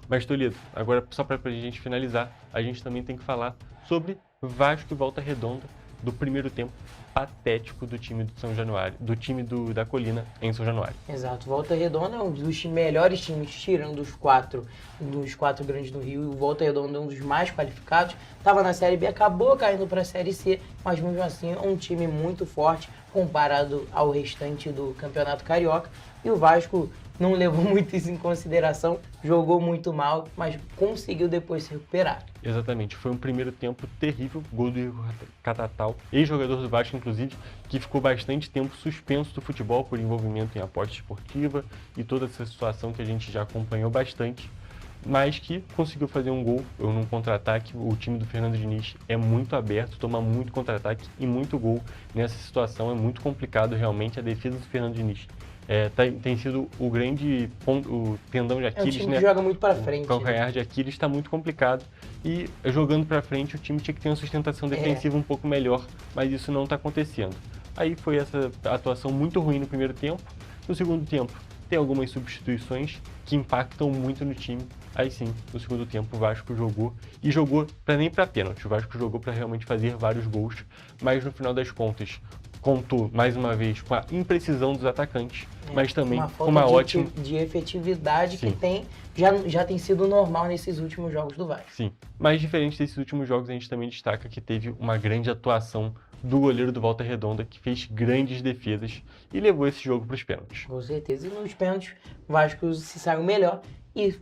Mas, Toledo, agora só pra gente finalizar, a gente também tem que falar sobre Vasco e Volta Redonda do primeiro tempo patético do time do São Januário, do time da Colina em São Januário. Exato, Volta Redonda é um dos melhores times, tirando dos quatro grandes do Rio, e o Volta Redonda é um dos mais qualificados. Estava na Série B, acabou caindo para a Série C, mas mesmo assim é um time muito forte comparado ao restante do Campeonato Carioca. E o Vasco não levou muito isso em consideração, jogou muito mal, mas conseguiu depois se recuperar. Exatamente, foi um primeiro tempo terrível, gol do Igor Catatal, ex-jogador do Vasco, inclusive, que ficou bastante tempo suspenso do futebol por envolvimento em aposta esportiva e toda essa situação que a gente já acompanhou bastante, mas que conseguiu fazer um gol num contra-ataque. O time do Fernando Diniz é muito aberto, toma muito contra-ataque e muito gol nessa situação, é muito complicado realmente. A defesa do Fernando Diniz tem sido o grande ponto, o tendão de Aquiles, é um time que joga muito para frente. O calcanhar de Aquiles está muito complicado e jogando para frente o time tinha que ter uma sustentação defensiva um pouco melhor, mas isso não está acontecendo. Aí foi essa atuação muito ruim no primeiro tempo. No segundo tempo tem algumas substituições que impactam muito no time. Aí sim, no segundo tempo o Vasco jogou nem para pênalti, o Vasco jogou para realmente fazer vários gols, mas no final das contas contou mais uma vez com a imprecisão dos atacantes, mas também com uma ótima de efetividade que já tem sido normal nesses últimos jogos do Vasco. Sim, mas diferente desses últimos jogos, a gente também destaca que teve uma grande atuação do goleiro do Volta Redonda, que fez grandes defesas e levou esse jogo para os pênaltis. Com certeza, e nos pênaltis o Vasco se saiu melhor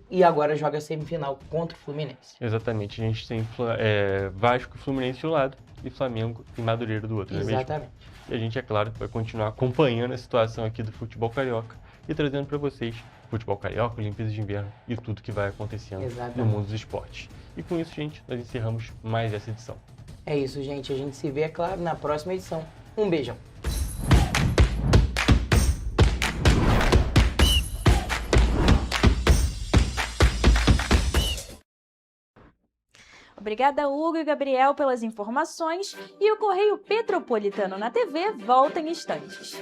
e agora joga a semifinal contra o Fluminense. Exatamente, a gente tem Vasco e Fluminense de um lado e Flamengo e Madureira do outro. Exatamente. Não é mesmo? E a gente, é claro, vai continuar acompanhando a situação aqui do futebol carioca e trazendo para vocês futebol carioca, Olimpíadas de Inverno e tudo que vai acontecendo no mundo dos esportes. E com isso, gente, nós encerramos mais essa edição. É isso, gente. A gente se vê, é claro, na próxima edição. Um beijão. Obrigada, Hugo e Gabriel, pelas informações. E o Correio Petropolitano na TV volta em instantes.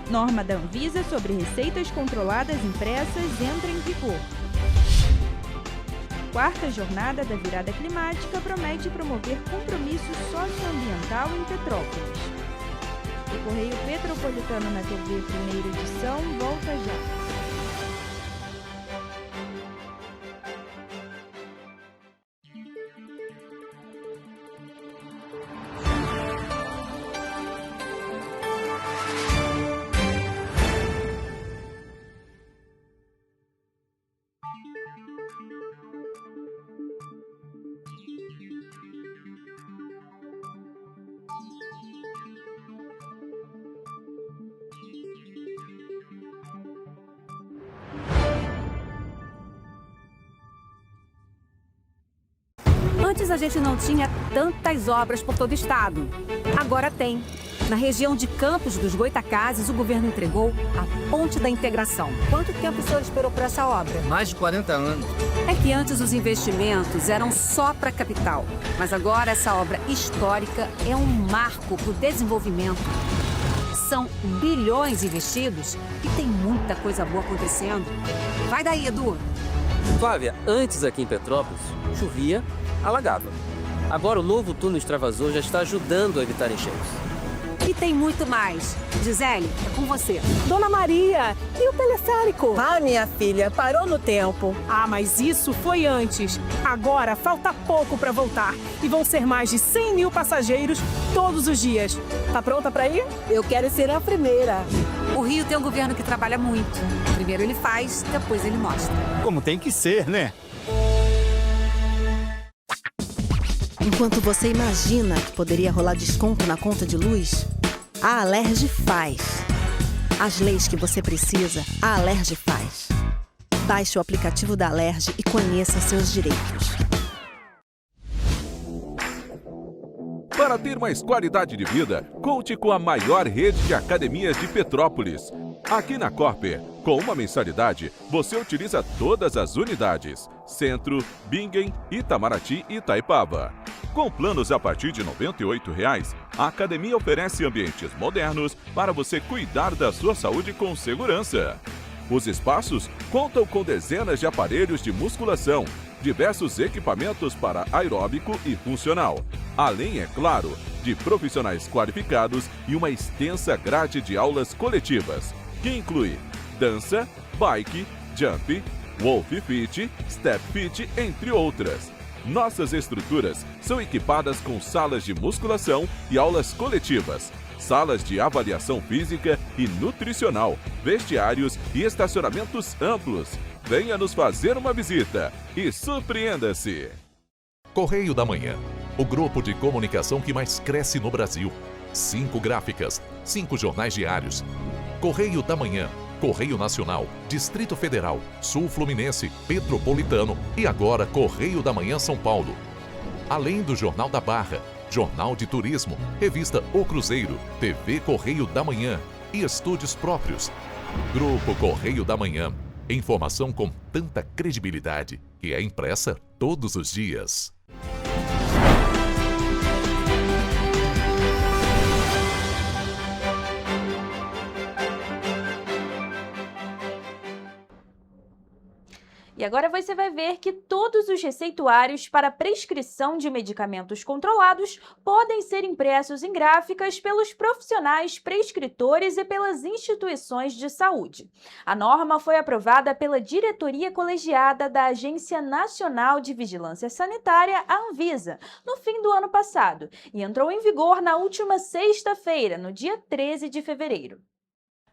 Norma da Anvisa sobre receitas controladas impressas entra em vigor. Quarta jornada da virada climática promete promover compromisso socioambiental em Petrópolis. O Correio Petropolitano na TV, primeira edição, volta já. Antes a gente não tinha tantas obras por todo o estado. Agora tem. Na região de Campos dos Goitacazes, o governo entregou a Ponte da Integração. Quanto tempo o senhor esperou por essa obra? Mais de 40 anos. É que antes os investimentos eram só para a capital. Mas agora essa obra histórica é um marco para o desenvolvimento. São bilhões investidos e tem muita coisa boa acontecendo. Vai daí, Edu. Flávia, antes aqui em Petrópolis, chovia, alagava. Agora o novo túnel extravasor já está ajudando a evitar enchentes. E tem muito mais. Gisele, é com você. Dona Maria, e o teleférico? Ah, minha filha, parou no tempo. Ah, mas isso foi antes. Agora falta pouco para voltar. E vão ser mais de 100 mil passageiros todos os dias. Tá pronta para ir? Eu quero ser a primeira. O Rio tem um governo que trabalha muito. Primeiro ele faz, depois ele mostra. Como tem que ser, né? Enquanto você imagina que poderia rolar desconto na conta de luz, a Alerj faz. As leis que você precisa, a Alerj faz. Baixe o aplicativo da Alerj e conheça seus direitos. Para ter mais qualidade de vida, conte com a maior rede de academias de Petrópolis. Aqui na Corper, com uma mensalidade, você utiliza todas as unidades: Centro, Bingen, Itamaraty e Itaipava. Com planos a partir de R$ 98,00, a academia oferece ambientes modernos para você cuidar da sua saúde com segurança. Os espaços contam com dezenas de aparelhos de musculação, diversos equipamentos para aeróbico e funcional, além, é claro, de profissionais qualificados e uma extensa grade de aulas coletivas, que inclui dança, bike, jump, wolf fit, step fit, entre outras. Nossas estruturas são equipadas com salas de musculação e aulas coletivas, salas de avaliação física e nutricional, vestiários e estacionamentos amplos. Venha nos fazer uma visita e surpreenda-se! Correio da Manhã, o grupo de comunicação que mais cresce no Brasil. 5 gráficas, 5 jornais diários. Correio da Manhã, Correio Nacional, Distrito Federal, Sul Fluminense, Petropolitano e agora Correio da Manhã São Paulo. Além do Jornal da Barra, Jornal de Turismo, Revista O Cruzeiro, TV Correio da Manhã e estúdios próprios. Grupo Correio da Manhã. Informação com tanta credibilidade que é impressa todos os dias. E agora você vai ver que todos os receituários para prescrição de medicamentos controlados podem ser impressos em gráficas pelos profissionais prescritores e pelas instituições de saúde. A norma foi aprovada pela diretoria colegiada da Agência Nacional de Vigilância Sanitária, a Anvisa, no fim do ano passado, e entrou em vigor na última sexta-feira, no dia 13 de fevereiro.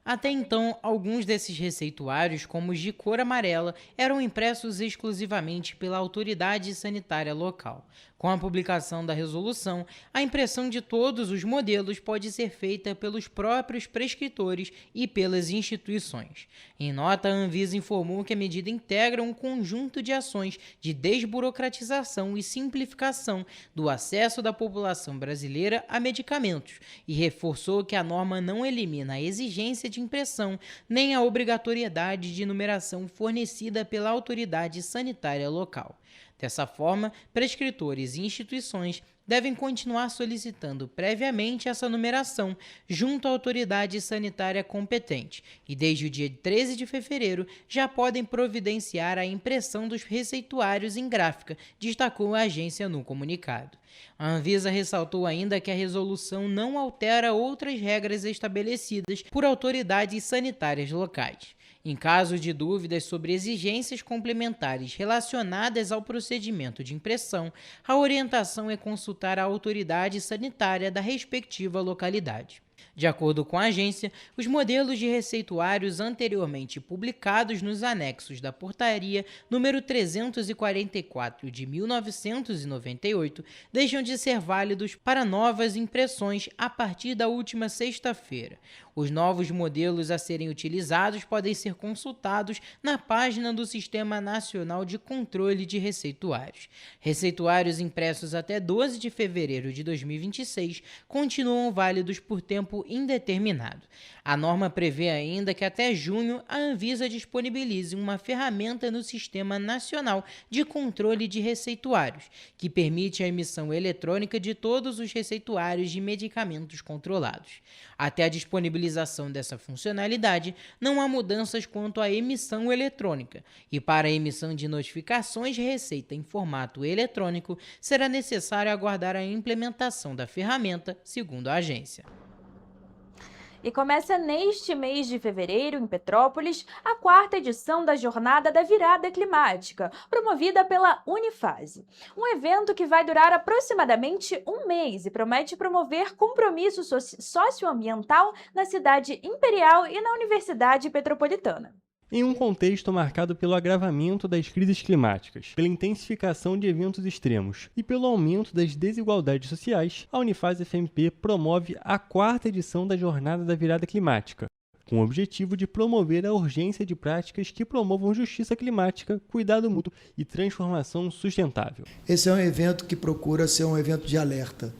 Até então, alguns desses receituários, como os de cor amarela, eram impressos exclusivamente pela autoridade sanitária local. Com a publicação da resolução, a impressão de todos os modelos pode ser feita pelos próprios prescritores e pelas instituições. Em nota, a Anvisa informou que a medida integra um conjunto de ações de desburocratização e simplificação do acesso da população brasileira a medicamentos e reforçou que a norma não elimina a exigência de impressão nem a obrigatoriedade de numeração fornecida pela autoridade sanitária local. Dessa forma, prescritores e instituições devem continuar solicitando previamente essa numeração junto à autoridade sanitária competente e, desde o dia 13 de fevereiro, já podem providenciar a impressão dos receituários em gráfica, destacou a agência no comunicado. A Anvisa ressaltou ainda que a resolução não altera outras regras estabelecidas por autoridades sanitárias locais. Em caso de dúvidas sobre exigências complementares relacionadas ao procedimento de impressão, a orientação é consultar a autoridade sanitária da respectiva localidade. De acordo com a agência, os modelos de receituários anteriormente publicados nos anexos da Portaria número 344 de 1998 deixam de ser válidos para novas impressões a partir da última sexta-feira. Os novos modelos a serem utilizados podem ser consultados na página do Sistema Nacional de Controle de Receituários. Receituários impressos até 12 de fevereiro de 2026 continuam válidos por tempo indeterminado. A norma prevê ainda que até junho a Anvisa disponibilize uma ferramenta no Sistema Nacional de Controle de Receituários, que permite a emissão eletrônica de todos os receituários de medicamentos controlados. Até a disponibilização dessa funcionalidade, não há mudanças quanto à emissão eletrônica, e para a emissão de notificações de receita em formato eletrônico, será necessário aguardar a implementação da ferramenta, segundo a agência. E começa neste mês de fevereiro, em Petrópolis, a 4ª edição da Jornada da Virada Climática, promovida pela Unifase. Um evento que vai durar aproximadamente um mês e promete promover compromisso socioambiental na cidade imperial e na Universidade Petropolitana. Em um contexto marcado pelo agravamento das crises climáticas, pela intensificação de eventos extremos e pelo aumento das desigualdades sociais, a Unifase FMP promove a 4ª edição da Jornada da Virada Climática, com o objetivo de promover a urgência de práticas que promovam justiça climática, cuidado mútuo e transformação sustentável. Esse é um evento que procura ser um evento de alerta,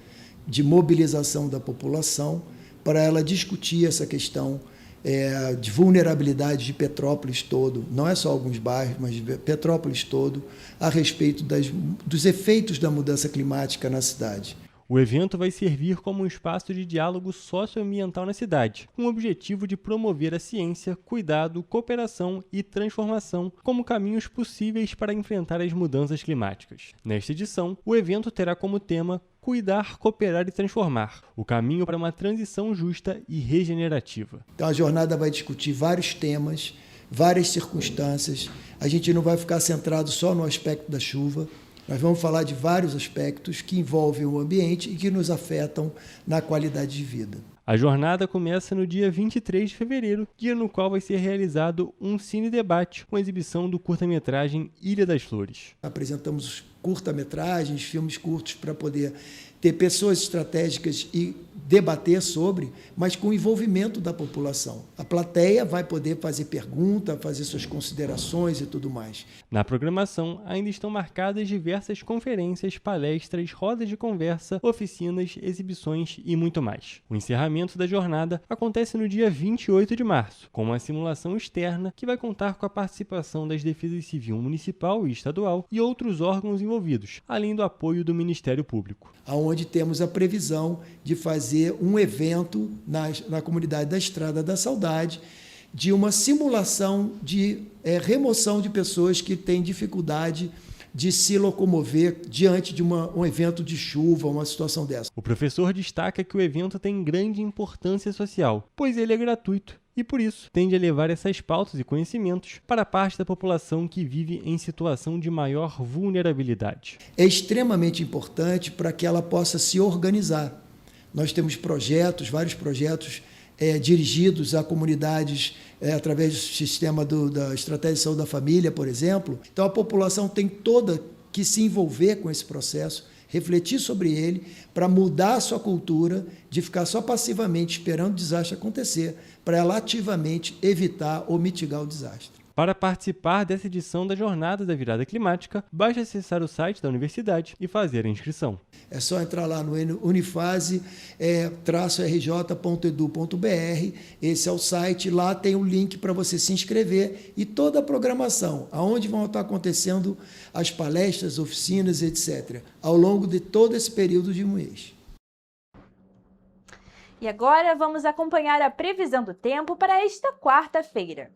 de mobilização da população, para ela discutir essa questão de vulnerabilidade de Petrópolis todo, não é só alguns bairros, mas de Petrópolis todo, a respeito dos efeitos da mudança climática na cidade. O evento vai servir como um espaço de diálogo socioambiental na cidade, com o objetivo de promover a ciência, cuidado, cooperação e transformação como caminhos possíveis para enfrentar as mudanças climáticas. Nesta edição, o evento terá como tema Cuidar, Cooperar e Transformar, o caminho para uma transição justa e regenerativa. Então a jornada vai discutir vários temas, várias circunstâncias. A gente não vai ficar centrado só no aspecto da chuva. Nós vamos falar de vários aspectos que envolvem o ambiente e que nos afetam na qualidade de vida. A jornada começa no dia 23 de fevereiro, dia no qual vai ser realizado um cine-debate com a exibição do curta-metragem Ilha das Flores. Apresentamos curta-metragens, filmes curtos para poder ter pessoas estratégicas e debater sobre, mas com o envolvimento da população. A plateia vai poder fazer pergunta, fazer suas considerações e tudo mais. Na programação ainda estão marcadas diversas conferências, palestras, rodas de conversa, oficinas, exibições e muito mais. O encerramento da jornada acontece no dia 28 de março, com uma simulação externa que vai contar com a participação das Defesas Civil Municipal e Estadual e outros órgãos envolvidos, além do apoio do Ministério Público. Onde temos a previsão de fazer um evento na comunidade da Estrada da Saudade, de uma simulação de remoção de pessoas que têm dificuldade de se locomover diante de um evento de chuva, uma situação dessa. O professor destaca que o evento tem grande importância social, pois ele é gratuito e, por isso, tende a levar essas pautas e conhecimentos para a parte da população que vive em situação de maior vulnerabilidade. É extremamente importante para que ela possa se organizar. Nós temos vários projetos dirigidos a comunidades através do sistema da Estratégia de Saúde da Família, por exemplo. Então, a população tem toda que se envolver com esse processo, refletir sobre ele, para mudar a sua cultura de ficar só passivamente esperando o desastre acontecer, para ela ativamente evitar ou mitigar o desastre. Para participar dessa edição da Jornada da Virada Climática, basta acessar o site da universidade e fazer a inscrição. É só entrar lá no unifase-rj.edu.br, esse é o site, lá tem o link para você se inscrever e toda a programação, aonde vão estar acontecendo as palestras, oficinas, etc., ao longo de todo esse período de um mês. E agora vamos acompanhar a previsão do tempo para esta quarta-feira.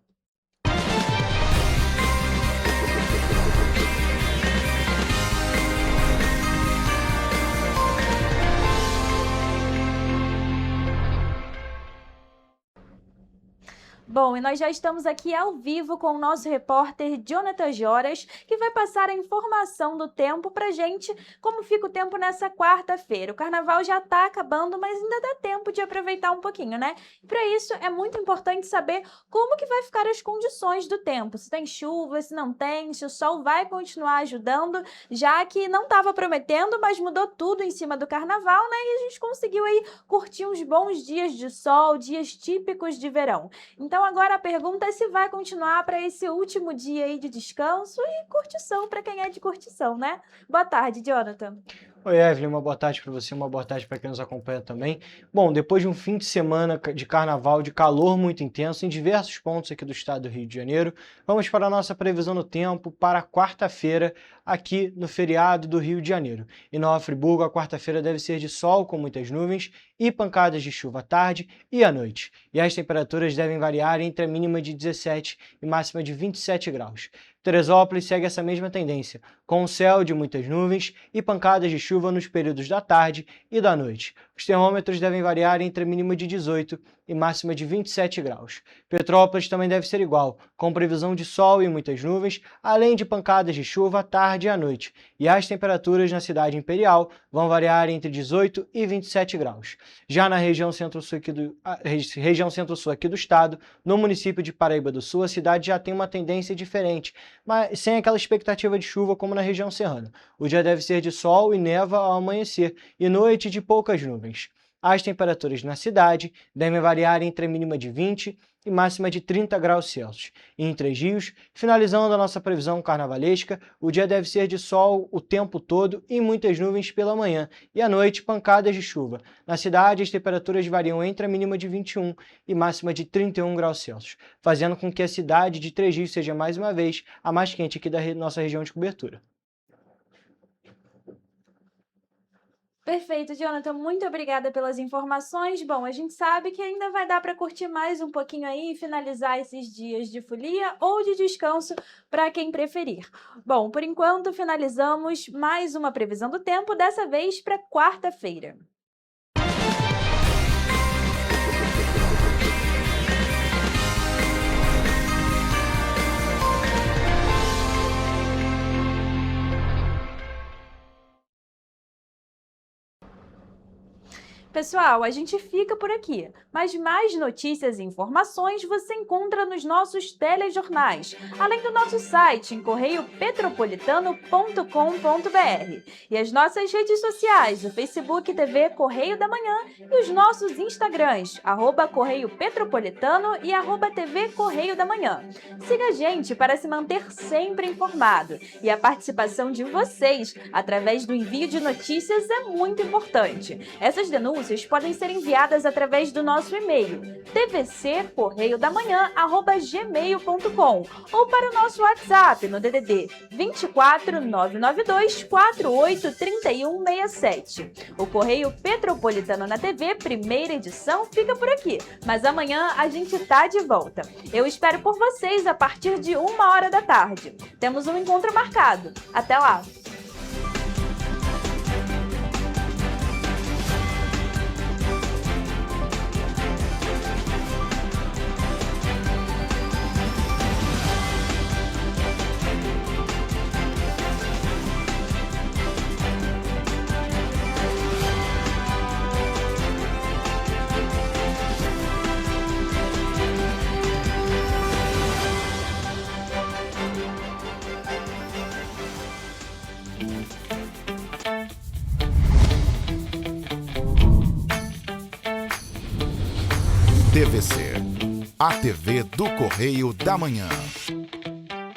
Bom, e nós já estamos aqui ao vivo com o nosso repórter Jonathan Joras, que vai passar a informação do tempo pra gente, como fica o tempo nessa quarta-feira. O carnaval já tá acabando, mas ainda dá tempo de aproveitar um pouquinho, né? E para isso é muito importante saber como que vai ficar as condições do tempo, se tem chuva, se não tem, se o sol vai continuar ajudando, já que não estava prometendo, mas mudou tudo em cima do carnaval, né? E a gente conseguiu aí curtir uns bons dias de sol, dias típicos de verão. Então agora a pergunta é se vai continuar para esse último dia aí de descanso e curtição para quem é de curtição, né? Boa tarde, Jonathan. Oi, Evelyn, uma boa tarde para você, uma boa tarde para quem nos acompanha também. Bom, depois de um fim de semana de carnaval, de calor muito intenso em diversos pontos aqui do estado do Rio de Janeiro, vamos para a nossa previsão do tempo para quarta-feira, aqui no feriado do Rio de Janeiro. Em Nova Friburgo, a quarta-feira deve ser de sol com muitas nuvens e pancadas de chuva à tarde e à noite. E as temperaturas devem variar entre a mínima de 17 e máxima de 27 graus. Teresópolis segue essa mesma tendência, com céu de muitas nuvens e pancadas de chuva nos períodos da tarde e da noite. Os termômetros devem variar entre a mínima de 18 e máxima de 27 graus. Petrópolis também deve ser igual, com previsão de sol e muitas nuvens, além de pancadas de chuva à tarde e à noite. E as temperaturas na cidade imperial vão variar entre 18 e 27 graus. Já na região centro-sul aqui do estado, no município de Paraíba do Sul, a cidade já tem uma tendência diferente, mas sem aquela expectativa de chuva como na região serrana. O dia deve ser de sol e neva ao amanhecer, e noite de poucas nuvens. As temperaturas na cidade devem variar entre a mínima de 20 e máxima de 30 graus Celsius. E em Três Rios, finalizando a nossa previsão carnavalesca, o dia deve ser de sol o tempo todo e muitas nuvens pela manhã, e à noite pancadas de chuva. Na cidade, as temperaturas variam entre a mínima de 21 e máxima de 31 graus Celsius, fazendo com que a cidade de Três Rios seja mais uma vez a mais quente aqui da nossa região de cobertura. Perfeito, Jonathan. Muito obrigada pelas informações. Bom, a gente sabe que ainda vai dar para curtir mais um pouquinho aí e finalizar esses dias de folia ou de descanso para quem preferir. Bom, por enquanto finalizamos mais uma previsão do tempo, dessa vez para quarta-feira. Pessoal, a gente fica por aqui, mas mais notícias e informações você encontra nos nossos telejornais, além do nosso site em correiopetropolitano.com.br e as nossas redes sociais, o Facebook TV Correio da Manhã e os nossos Instagrams, @Correio Petropolitano e @TV Correio da Manhã. Siga a gente para se manter sempre informado e a participação de vocês através do envio de notícias é muito importante. Essas denúncias podem ser enviadas através do nosso e-mail tvccorreiodamanhã@gmail.com ou para o nosso WhatsApp no DDD 24 992 48 31 67. O Correio Petropolitano na TV, primeira edição, fica por aqui, mas amanhã a gente tá de volta. Eu espero por vocês a partir de 1h da tarde. Temos um encontro marcado. Até lá! TVC, a TV do Correio da Manhã.